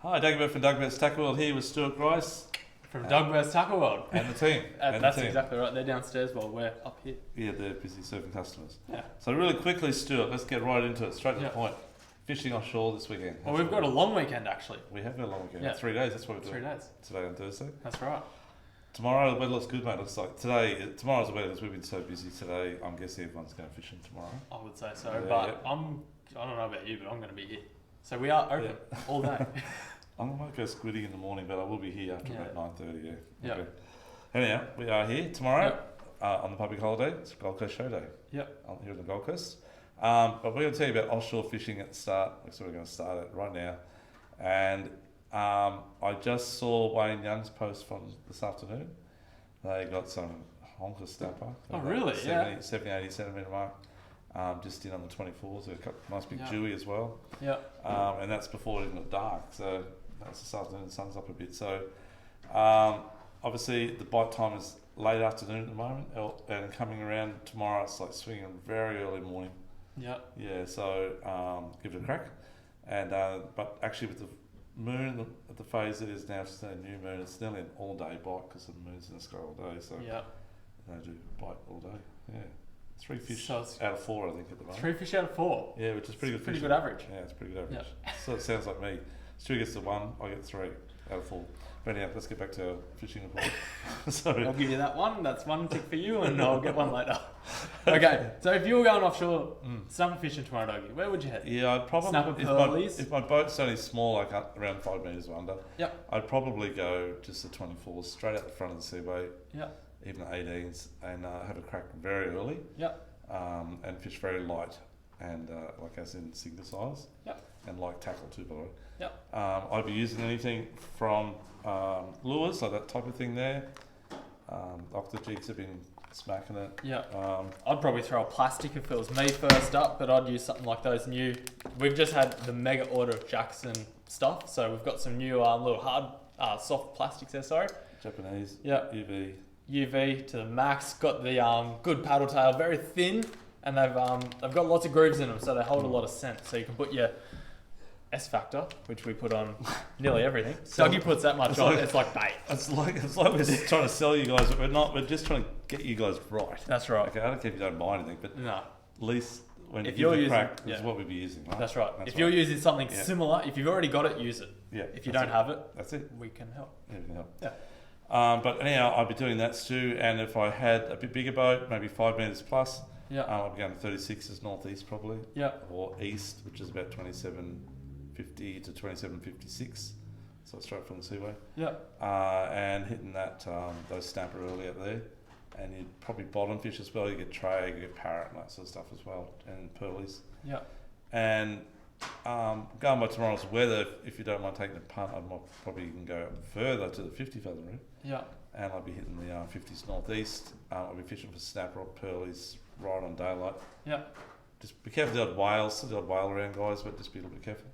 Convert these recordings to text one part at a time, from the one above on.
Hi, Dagobert from Dagbert's Tackle World here with Stuart Grice. From Dagbert's Tackle World. And the team. That's exactly right. They're downstairs while we're up here. Yeah, they're busy serving customers. Yeah. So really quickly, Stuart, let's get right into it, straight to the point. Fishing offshore this weekend. Well, we've got a long weekend actually. We have got a long weekend. Yeah. 3 days, that's what we're doing. 3 days. Today and Thursday. That's right. Tomorrow, the weather looks good, mate. Looks like tomorrow's the weather, because we've been so busy today. I'm guessing everyone's going fishing tomorrow. I would say so, Yeah, but I don't know about you, but I'm going to be here. So we are open all day. I might go squidding in the morning, but I will be here after about 9:30. Yeah. Okay. Anyhow, we are here tomorrow on the public holiday. It's Gold Coast Show Day. Yep. Here in the Gold Coast. But we're going to tell you about offshore fishing at the start. So we're going to start it right now. And I just saw Wayne Young's post from this afternoon. They got some honker snapper. Oh, really? 70, 80 centimetre mark. Just in on the 24s. So a nice big dewy as well. Yeah. And that's before it even got dark. So that's this afternoon. The sun's up a bit. So obviously the bite time is late afternoon at the moment. And coming around tomorrow, it's like swinging very early morning. Yeah. Yeah, so give it a crack. And but actually with the moon at the phase it is now, it's a new moon, it's nearly an all day bite because the moon's in the sky all day. So they do bite all day. Yeah. 3 fish out of 4, I think, at the moment. 3 fish out of 4? Yeah, which is pretty good. Pretty good average. Yeah, it's pretty good average. So it sounds like me. Stu gets the 1, I get 3 out of 4. But anyhow, let's get back to our fishing report. Sorry. I'll give you that one. That's 1 tick for you, and I'll get one later. Okay, so if you were going offshore, snapper fishing tomorrow, Doggy, where would you head? Yeah, I'd probably snapper pearlies. If my boat's only small, like around 5 metres under. Yep. I'd probably go just the 24s straight out the front of the seaway. Yep. Even the 18s, and have a crack very early. Yep. And fish very light, and like as in single size. Yep. And like tackle too, by the way. Yep. I'd be using anything from lures, like that type of thing there. Octa jigs have been smacking it. Yeah. I'd probably throw a plastic if it was me first up, but I'd use something like those new. We've just had the mega order of Jackson stuff, so we've got some new little hard, soft plastics there. Sorry. Japanese. Yeah. UV to the max. Got the good paddle tail, very thin, and they've got lots of grooves in them, so they hold a lot of scent. So you can put your S Factor, which we put on nearly everything. Dougie puts that much on, it's like bait. It's like we're just trying to sell you guys, but we're not. We're just trying to get you guys right. That's right. Okay, I don't care if you don't buy anything, but at least when if you you're give it a using, crack, is what we'd be using, right? That's right. If you're using something similar, if you've already got it, use it. Yeah. If you don't have it, that's it. We can help. Yeah, we can help. Yeah. But anyhow, I'd be doing that, Stu, and if I had a bit bigger boat, maybe 5 metres plus, I'd be going to 36s northeast probably, or east, which is about 2750 to 2756, so straight from the seaway. And hitting that those snapper early up there, and you'd probably bottom fish as well. You get trag, you get parrot, and that sort of stuff as well, and pearlies. And going by tomorrow's weather, if you don't mind taking a punt, I'd probably even go further to the 50 fathom route. And I'd be hitting the 50s northeast. I'd be fishing for snapper or pearlies right on daylight. Just be careful of the odd whales, the odd whale around, guys, but just be a little bit careful.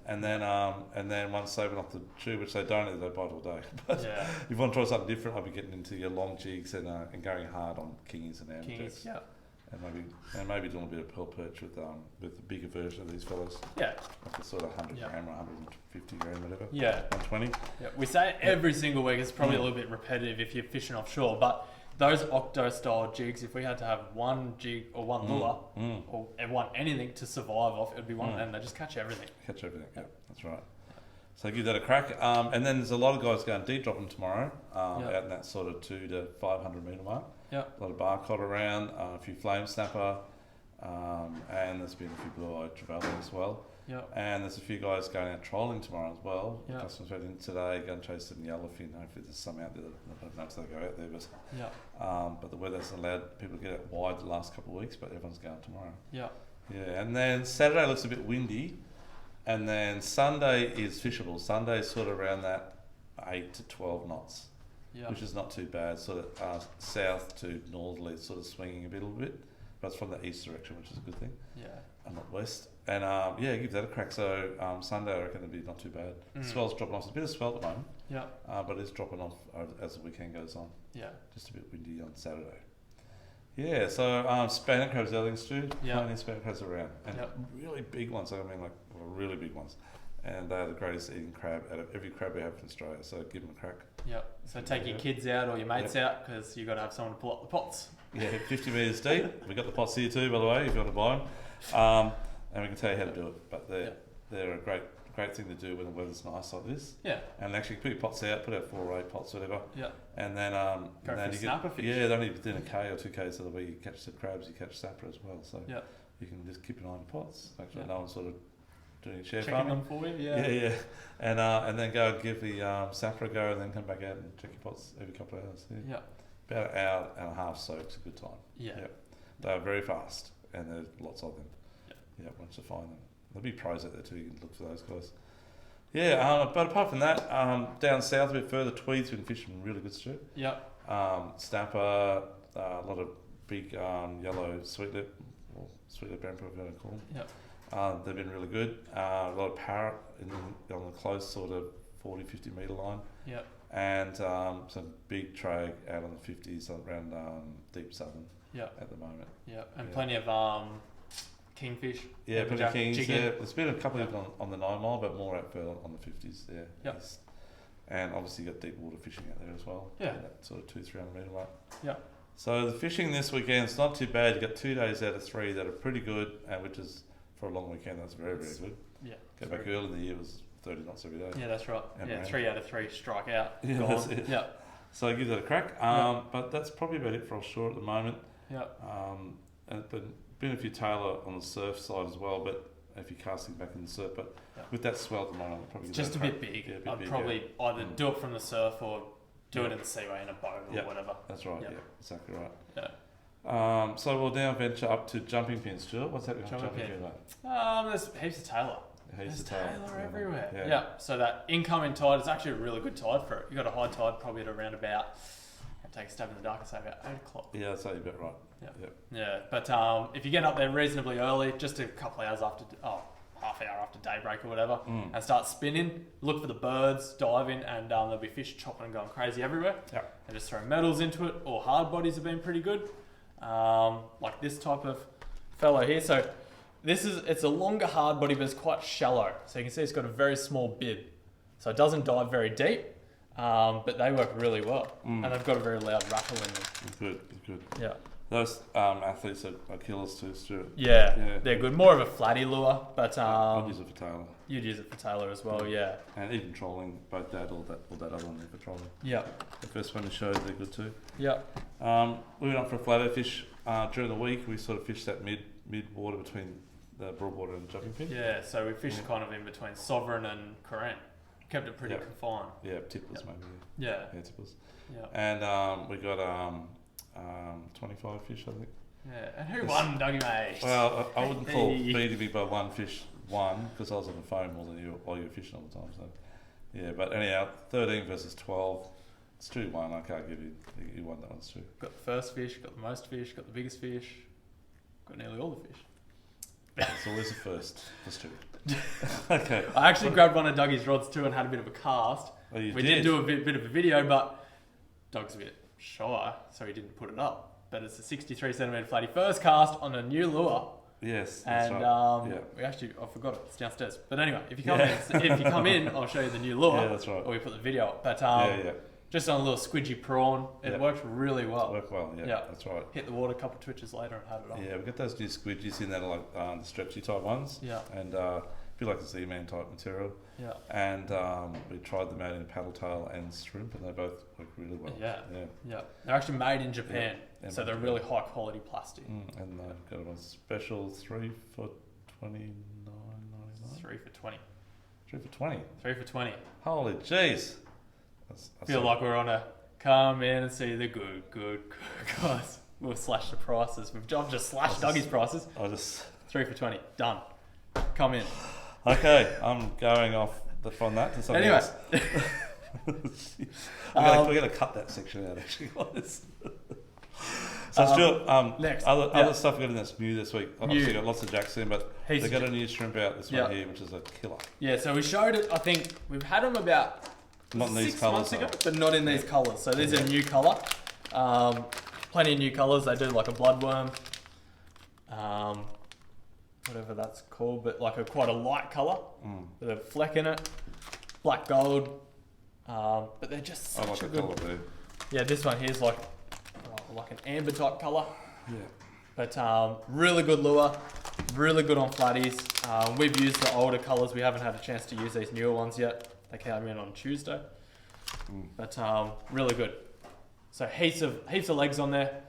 And then once they've been off the tube, which they don't, they bite all day. But if you want to try something different, I'd be getting into your long jigs and going hard on kingies and amberjacks. And maybe doing a bit of pearl perch with the bigger version of these fellas. Like a sort of 100 gram or 150 gram, whatever. 120. We say it every single week. It's probably a little bit repetitive if you're fishing offshore, but those octo style jigs, if we had to have one jig or one lure or one anything to survive off, it would be one of them. They just catch everything. That's right. So give that a crack. And then there's a lot of guys going deep dropping tomorrow, out in that sort of 200 to 500 metre mark. A lot of barcod around, a few flame snapper, and there's been a few blue-eyed trevally as well. And there's a few guys going out trolling tomorrow as well. Customers went in today, going to chase some yellowfin. Hopefully there's some out there. I don't know if they go out there, but the weather hasn't allowed people to get out wide the last couple of weeks, but everyone's going tomorrow. And then Saturday looks a bit windy, and then Sunday is fishable. Sunday is sort of around that 8 to 12 knots. Which is not too bad, sort of south to northerly, sort of swinging a little bit, but it's from the east direction, which is a good thing. And not west. And give that a crack. So Sunday, I reckon it'll be not too bad. Swell's dropping off. There's a bit of swell at the moment. But it's dropping off as the weekend goes on. Just a bit windy on Saturday. So spanish crabs, the other things too. Plenty of spanish crabs around, and really big ones. I mean, like really big ones. and they're the greatest eating crab out of every crab we have in Australia. So give them a crack. Yep. So take your kids out or your mates out because you've got to have someone to pull up the pots. Yeah, 50 metres deep. We've got the pots here too, by the way, if you want to buy them. And we can tell you how to do it. But they're a great thing to do when the weather's nice like this. Yeah. And actually put your pots out, put out 4 or 8 pots, whatever. Yeah. And then go for snapper fish. Yeah, they're only within a K or 2 Ks of the way you catch the crabs, you catch snapper as well. So you can just keep an eye on your pots. Actually, no one's sort of doing share checking farming. them for you. Yeah. And then go and give the snapper a go, and then come back out and check your pots every couple of hours. Yeah. About an hour and a half soak's a good time. Yeah. They are very fast, and there's lots of them. Yeah. Once you find them, there'll be pros out there too. You can look for those guys. Yeah. But apart from that, down south a bit further, Tweeds, we can fish some really good stuff. Yeah. Snapper, a lot of big yellow sweetlip, or sweetlip emperor, if you want to call them. Yeah. They've been really good. A lot of parrot on the close sort of 40-50 metre line. Yeah. And some big trade out on the 50s around deep southern. Yeah. At the moment. Yeah. And plenty of kingfish. Yeah, plenty of kings. Yeah. There's been a couple of on the 9 mile, but more out further on the 50s. Yeah. Yep. And obviously you got deep water fishing out there as well. Yeah. That sort of 200-300 metre line. Yeah. So the fishing this weekend's not too bad. You got 2 days out of 3 that are pretty good, and which is for a long weekend. That's very good. Yeah. Go back early in the year, it was 30 knots every day. Yeah, that's right. And 3 out of 3 strike out. Yeah, gone. that's it. Yeah. So give that a crack. But that's probably about it for offshore at the moment. Yeah. And been a few tailor on the surf side as well, but if you're casting back in the surf, but with that swell at the moment, I'll probably just a bit big. I'd probably either do it from the surf or do it in the seaway in a boat or whatever. That's right. Yeah, exactly right. Yeah. So we'll now venture up to jumping pins, Stuart. What's happening on jumping pin? There's heaps of tailor. There's tailor everywhere. Yeah. So that incoming tide is actually a really good tide for it. You got a high tide probably at around about. Take a stab in the dark and say about 8 o'clock. Yeah, that's a bit right. Yeah. But if you get up there reasonably early, just a couple of hours after, half hour after daybreak or whatever, and start spinning, look for the birds, dive in, and there'll be fish chopping and going crazy everywhere. Yeah. And just throw metals into it, or hard bodies have been pretty good. Like this type of fellow here. So it's a longer hard body, but it's quite shallow. So you can see it's got a very small bib. So it doesn't dive very deep. But they work really well, and they've got a very loud rattle in them. Good. Yeah. Those athletes are killers too, Stuart. Yeah, they're good. More of a flatty lure, but I'd use it for tailor. You'd use it for tailor as well, yeah. And even trolling, both that or that other one there for trolling. Yeah. The first one you showed, they're good too. Yeah. We went up for a flathead fish during the week. We sort of fished that mid water between the Broadwater and Jumping Pin. Yeah, so we fished kind of in between Sovereign and Coran. Kept it pretty confined. Yeah, tippers maybe. Yeah. Yeah, tippers. Yeah. And we got 25 fish, I think. Yeah, and who won, Dougie mate? Well, I wouldn't call beating me by one fish one because I was on the phone more than you while you were fishing all the time. So, yeah, but anyhow, 13 versus 12. It's 2-1. I can't give you. You won that one, Stu. Got the first fish, got the most fish, got the biggest fish, got nearly all the fish. It's always the first. That's true. Okay. I actually grabbed one of Dougie's rods too and had a bit of a cast. Oh, we did do a bit of a video, but Doug's a bit shy, so he didn't put it up. But it's a 63 centimetre flatty first cast on a new lure. Yes, that's right. We actually, I forgot it. It's downstairs. But anyway, if you come in, I'll show you the new lure. Yeah, that's right. Or we put the video up. But just on a little squidgy prawn, it worked really well. Worked well, yeah. That's right. Hit the water a couple of twitches later and had it on. Yeah, we got those new squidgies in that are like the stretchy type ones. Yeah. And feel like the Z-Man type material. Yeah. And we tried them out in paddle tail and shrimp, and they both work really well. Yeah. They're actually made in Japan, so they're really high quality plastic. And they've got a special 3 for $29.99. 3 for 20. 3 for 20. 3 for 20. Holy jeez! I feel like we're on a come in and see the good guys. We'll slash the prices. I've just slashed Dougie's prices. 3 for 20. Done. Come in. Okay, I'm going off from that to something else. We're going to cut that section out, actually. So, Stuart, next. Other stuff we got in that's new this week. Obviously, got lots of jacks in, but they got a new shrimp out this one here, which is a killer. Yeah, so we showed it, I think, we've had them about not in these 6 colours, months ago, but not in these colours. So these are a new colour. Plenty of new colours. They do like a bloodworm. whatever that's called, but like quite a light colour with a fleck in it, black gold. But they're just such I like a the good. colour there. Yeah, this one here's like an amber type colour. Yeah. But really good lure, really good on flatties. We've used the older colours. We haven't had a chance to use these newer ones yet. They came in on Tuesday. But really good. So heaps of legs on there.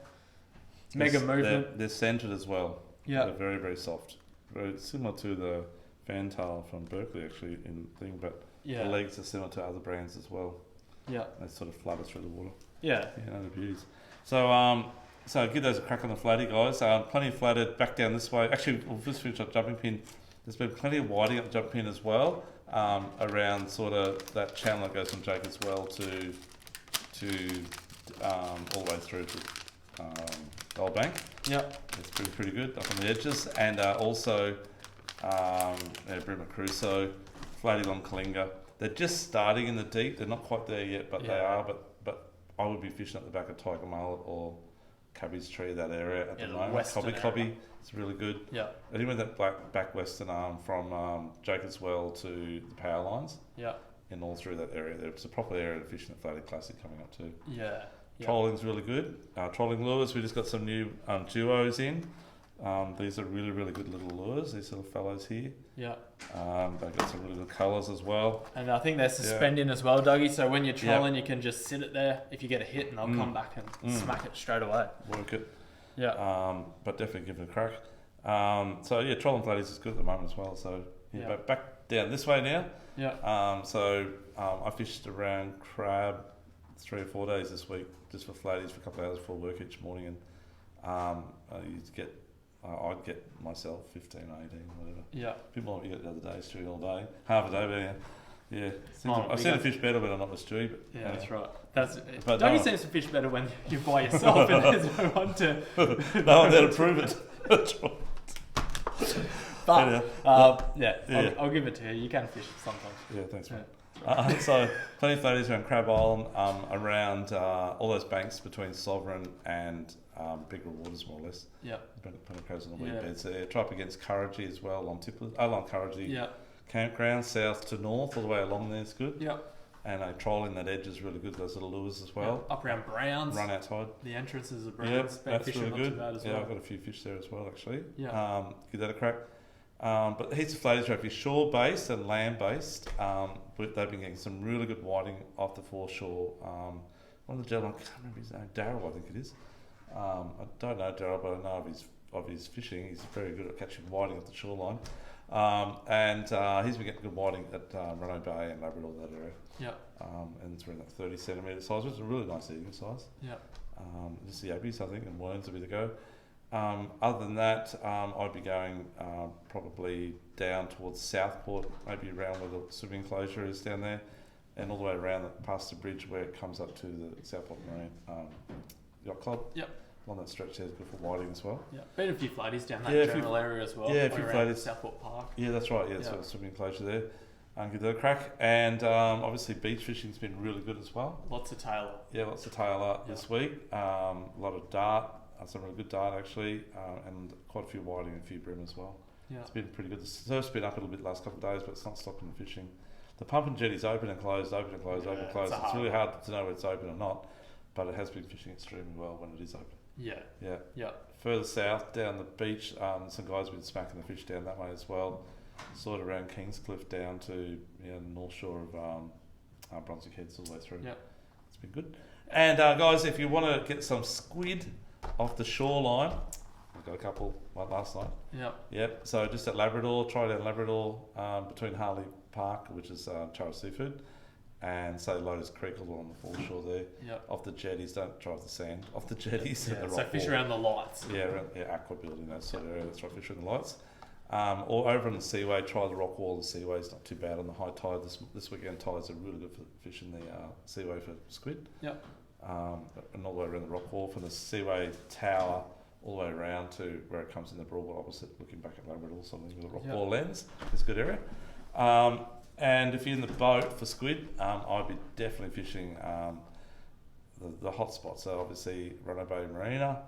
Mega movement. They're centered as well. Yeah. They're very, very soft. Very similar to the fantail from Berkeley actually in thing, but the legs are similar to other brands as well. Yeah. They sort of flutter through the water. Yeah. Yeah, the beauties. So give those a crack on the flatty, guys. Plenty of flatted back down this way. Actually, we'll just finish up jumping pin. There's been plenty of whiting up the jumping pin as well, around sort of that channel that goes from Jacob's Well to all the way through to Gold Bank. Yep. It's been pretty good up on the edges. And also Brima Crusoe, flatty on Kalinga. They're just starting in the deep. They're not quite there yet, but they are. But I would be fishing at the back of Tiger Mullet or Cubby's Tree, that area at the moment. Cobby, it's really good. Yeah. And even that back western arm from Jacob's Well to the power lines. Yeah. And all through that area there. It's a proper area to fish in the Flatty Classic coming up too. Yeah. Trolling's really good. Trolling lures, we just got some new duos in. These are really, really good little lures, these little fellows here. Yeah. They've got some really good colours as well. And I think they're suspending as well, Dougie, so when you're trolling, you can just sit it there. If you get a hit, and they'll come back and smack it straight away. Work it. Yeah. But definitely give it a crack. Trolling flatties is good at the moment as well. So, but back down this way now. Yeah. I fished around crab 3 or 4 days this week, just for flatties for a couple of hours before work each morning, and I'd get myself 15 or 18, whatever. Yeah. People like you get the other day, Stewie all day, half a day, but yeah. I've seen a fish better when I'm not with Stewie, but yeah, that's right. Dougie seems to fish better when you're by yourself and there's no one to. No one there to prove it. That's right. But I'll give it to you. You can fish sometimes. Yeah, thanks, mate. So plenty of flatties around Crab Island, around all those banks between Sovereign and Big Waters, more or less. Yeah. Plenty of crabs on the weed beds there. Try up against Kurrajee as well, along Kurrajee. Yeah. Campground, south to north, all the way along there is good. Yeah. And trolling that edge is really good, those little lures as well. Yeah. Up around Browns. Run outside. The entrances of Browns. Yeah, that's really good. Yeah, I've got a few fish there as well, actually. Yeah. Give that a crack. But heaps of flatties are shore-based and land-based. They've been getting some really good whiting off the foreshore. One of the gentlemen, I can't remember his name, Daryl, I think it is. I don't know Daryl, but I know of his fishing. He's very good at catching whiting off the shoreline. He's been getting good whiting at Reno Bay and Labrador, that area. Yeah. And it's around that 30 centimetre size, which is a really nice eating size. Yeah. Just the yabbies, I think, and worms a bit ago. Other than that, I'd be going probably down towards Southport, maybe around where the swimming enclosure is down there, and all the way around past the bridge where it comes up to the Southport Marine Yacht Club. Yep. On that stretch there is good for whiting as well. Yeah. Been a few flatties down that general area as well. Yeah, a few flatties. Southport Park. Yeah, that's right. Yeah, so swimming enclosure there. Give that a crack. And obviously beach fishing's been really good as well. Lots of tailor. Yeah, lots of tailor this week. A lot of dart. Some really good dart actually, and quite a few whiting and a few bream as well. Yeah. It's been pretty good. The surf's been up a little bit the last couple of days, but it's not stopping the fishing. The pump and jetty's open and closed, open and closed, open and closed. It's really hard to know whether it's open or not, but it has been fishing extremely well when it is open. Yeah. Yeah. Yeah. Further south, down the beach, some guys have been smacking the fish down that way as well, sort of around Kingscliff down to the north shore of Brunswick Heads all the way through. Yeah. It's been good. And guys, if you want to get some squid off the shoreline, we've got a couple like last night. Yep. So just at Labrador, try down Labrador between Harley Park, which is Charles Seafood, and say Lotus Creek along the foreshore there. Yep. Off the jetties, don't drive the sand. Off the jetties and the rock wall. Fish around the lights. Yeah, around Aqua Building, that sort of area. That's right, fish around the lights. Or over on the Seaway, try the rock wall. The Seaway's not too bad on the high tide. This weekend tides are really good for fishing the Seaway for squid. Yep. And all the way around the rock wall from the Seaway Tower all the way around to where it comes in the Broadway opposite, looking back at Labrador, something with a rock wall lens. It's a good area. And if you're in the boat for squid, I'd be definitely fishing the hot spots. So obviously Reno Bay Marina,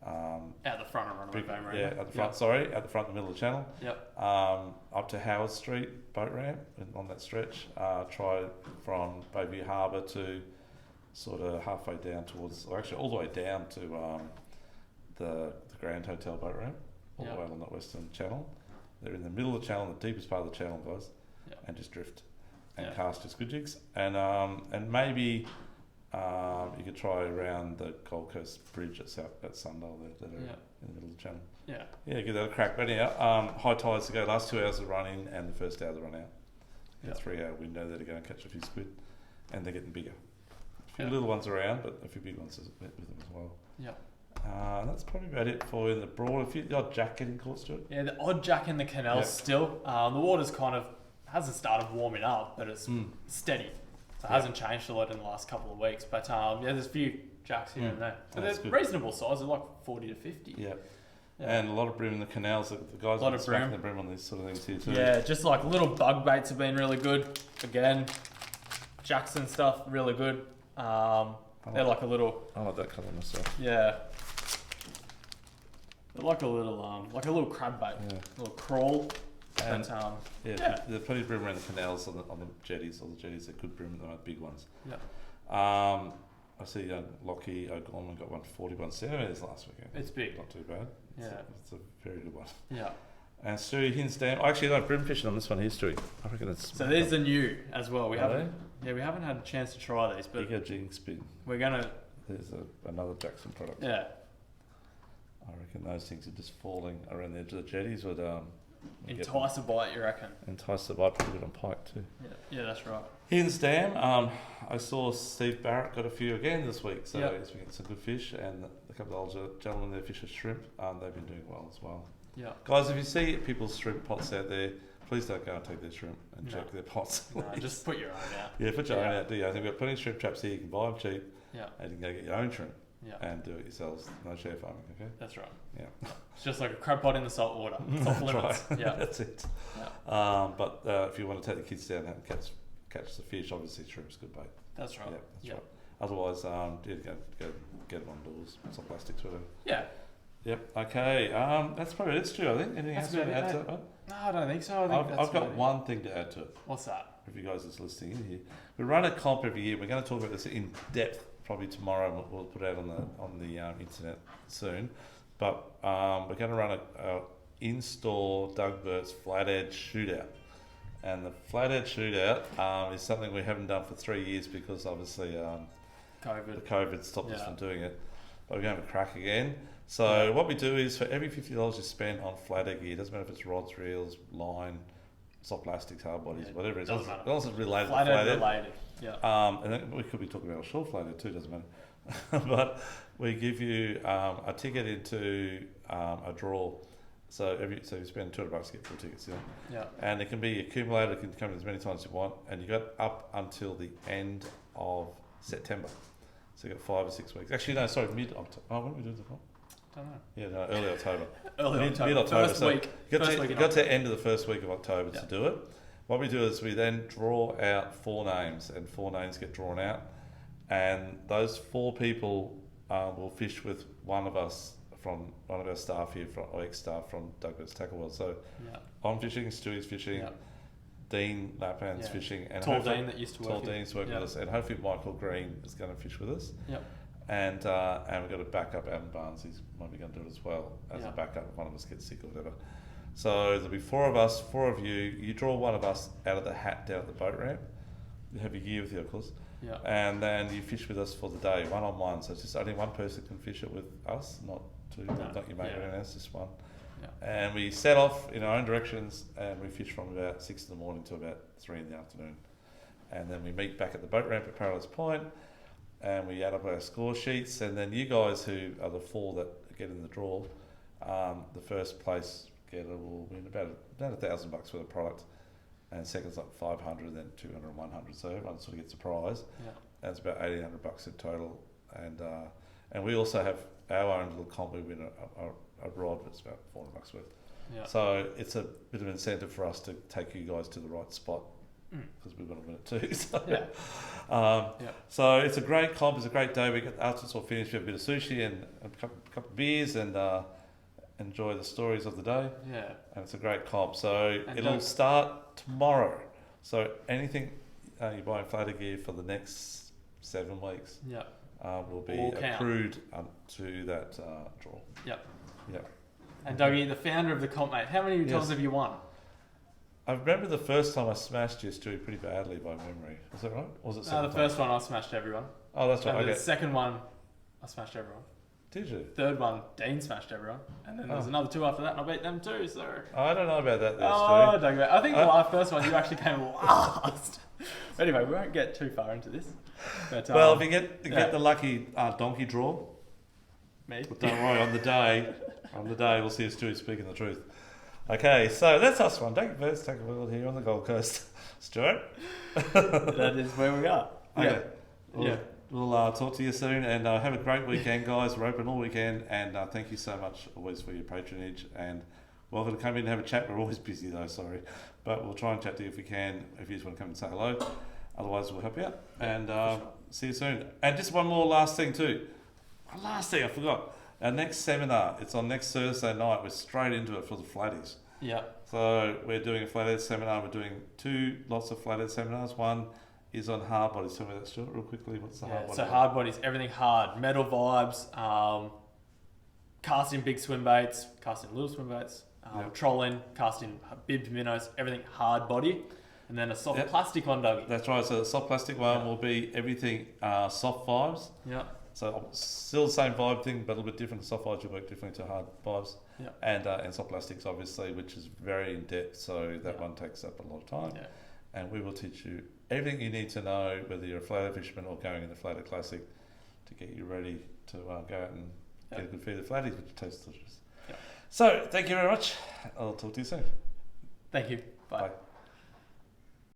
Out the front of Runaway Bay Marina. Yeah, at the front. Sorry, at the front, in the middle of the channel. Yep. Up to Howard Street boat ramp on that stretch. Try from Bayview Harbour to sort of halfway down towards, or actually all the way down to the Grand Hotel boat ramp, all the way along that western channel. They're in the middle of the channel, the deepest part of the channel, guys, and just drift and cast your squid jigs, and maybe. You could try around the Gold Coast Bridge at Sundale that are in the middle of the channel. Yeah, give that a crack. But anyhow, high tides to go, last 2 hours to run in and the first hour to run out. A 3 hour window there to go and catch a few squid, and they're getting bigger. A few little ones around, but a few big ones with them as well. That's probably about it for in the broad. The odd jack getting caught, Stuart? Yeah, the odd jack in the canals still. The water's kind of hasn't started warming up, but it's steady. So it hasn't changed a lot in the last couple of weeks. But there's a few jacks here and there. So they're reasonable size. They're like 40 to 50. Yeah. And a lot of bream in the canals. The guys are smacking the bream on these sort of things here too. Yeah, just like little bug baits have been really good. Again, jacks and stuff, really good. They're like a little... I like that colour myself. Yeah. They're like a little crab bait. Yeah. A little crawl. And there's plenty of bream around the canals on the jetties. All the jetties are good bream, they're big ones. Yeah. I see Lockie O'Gorman got 141 centimetres last weekend. It's big. Not too bad. It's a very good one. Yeah. And Stewie Hinsdale. Actually, no bream fishing on this one here, Stewie. I reckon that's... So these are new as well. We haven't had a chance to try these, but... Bigger jig spin. We're going to... There's another Jackson product. Yeah. I reckon those things are just falling around the edge of the jetties with... entice a bite, you reckon? Entice a bite, probably on pike too. Yeah, that's right. Hins Dam, I saw Steve Barrett got a few again this week, so he's been getting some good fish, and a couple of older gentlemen there fish shrimp, they've been doing well as well. Yeah. Guys, if you see people's shrimp pots out there, please don't go and take their shrimp and check their pots. No, just put your own out. Yeah, put your own out, do you? I think we've got plenty of shrimp traps here, you can buy them cheap, and you can go get your own shrimp. And do it yourselves. No share farming, okay? That's right. Yeah. It's just like a crab pot in the salt water. It's off limits. Right. Yeah. That's it. Yeah. But if you want to take the kids down and catch the fish, obviously shrimp's good bait. That's right. Yeah, that's right. Otherwise, go get them on doors. Some plastics, whatever. Yeah. Yep. Okay. That's probably it, Stu, I think. Anything else to add to it? No, I don't think so. I've got one thing to add to it. What's that? If you guys are listening in here. We run a comp every year. We're going to talk about this in depth probably tomorrow. We'll put it out on the internet soon, but we're going to run a in-store Doug Burt's Flat Edge Shootout, and the Flat Edge Shootout is something we haven't done for 3 years because obviously COVID stopped us from doing it, but we're going to have a crack again. So what we do is for every $50 you spend on flat egg gear, doesn't matter if it's rods, reels, line, soft plastics, hard bodies, whatever it is, as long as it's related to flat edge. Yeah. And then we could be talking about a short flathead too, doesn't matter. But we give you a ticket into a draw. So you spend $200, get 4 tickets. Yeah. And it can be accumulated. It can come in as many times as you want, and you got up until the end of September. So you got 5 or 6 weeks. Actually, no, sorry, mid-October. Oh, when are we doing the call? Don't know. Yeah, no, early October. Mid-October. First week. You got to the end of the first week of October to do it. What we do is we then draw out 4 names, and 4 names get drawn out, and those 4 people will fish with one of us from one of our staff here, or ex-staff from Doug Burt's Tackle World. So I'm fishing, Stewie's fishing, Dean Lapan's fishing, and Tall Dean that used to work with us, and hopefully Michael Green is going to fish with us. Yep. And we've got a backup, Adam Barnes, he's might be going to do it as well as a backup if one of us gets sick or whatever. So there'll be 4 of us, 4 of you. You draw one of us out of the hat down at the boat ramp. You have your gear with you, of course. Yeah. And then you fish with us for the day, one-on-one. So it's just only one person can fish it with us, not 2, not your mate or anything else, just one. Yeah. And we set off in our own directions, and we fish from about 6 in the morning to about 3 in the afternoon. And then we meet back at the boat ramp at Paradise Point, and we add up our score sheets. And then you guys who are the 4 that get in the draw, the first place will win about $1,000 worth of product, and second's like 500, then 200 and 100. So everyone sort of gets a prize. Yeah. That's about $1,800 in total, and we also have our own little comp. We win a rod that's about $400 worth. Yeah. So it's a bit of an incentive for us to take you guys to the right spot because we're going to win it too. So, Yeah. So it's a great comp. It's a great day. We get after it's all finished, we have a bit of sushi and a couple of beers and enjoy the stories of the day. Yeah. And it's a great comp. So And it'll start tomorrow. So anything you buy in Flatter Gear for the next 7 weeks will be All accrued to that draw. Yep. Yep. And Dougie, the founder of the comp, mate, how many times have you won? I remember the first time I smashed you, Stu, pretty badly by memory. Was that right? Or was it The first one I smashed everyone. Oh, that's right. And the second one, I smashed everyone. Did you? Third one, Dean smashed everyone. And then there was another 2 after that, and I beat them too, so... I don't know about that there, Oh, Stu. Dougie, I think the first one, you actually came last. But anyway, we won't get too far into this. But, Well, if you get the lucky donkey draw, me. but don't worry, on the day, we'll see if Stu's speaking the truth. Okay, so that's us one. Take it first, take a world here on the Gold Coast. Stuart? That is where we are. Okay. We'll talk to you soon, and have a great weekend, guys. We're open all weekend, and thank you so much always for your patronage, and welcome to come in and have a chat. We're always busy though, sorry, but we'll try and chat to you if we can, if you just want to come and say hello. Otherwise, we'll help you out, and see you soon. And just one more last thing too. Last thing I forgot. Our next seminar, it's on next Thursday night. We're straight into it for the Flatties. Yeah. So we're doing a Flathead seminar. We're doing 2 lots of Flathead seminars. One is on hard bodies. Tell me that, Stuart, real quickly. What's the hard body? So hard bodies, everything hard. Metal vibes, casting big swim baits, casting little swim baits, trolling, casting bibbed minnows, everything hard body. And then a soft plastic one, Dougie. That's right. So the soft plastic one will be everything soft vibes. Yeah. So still the same vibe thing, but a little bit different. Soft vibes will work differently to hard vibes. Yeah. And soft plastics, obviously, which is very in depth. So that one takes up a lot of time. Yeah. And we will teach you everything you need to know, whether you're a flathead fisherman or going in the Flathead Classic, to get you ready to go out and get a good feed of flatties, which tastes delicious. Yeah. So thank you very much. I'll talk to you soon. Thank you. Bye. Bye.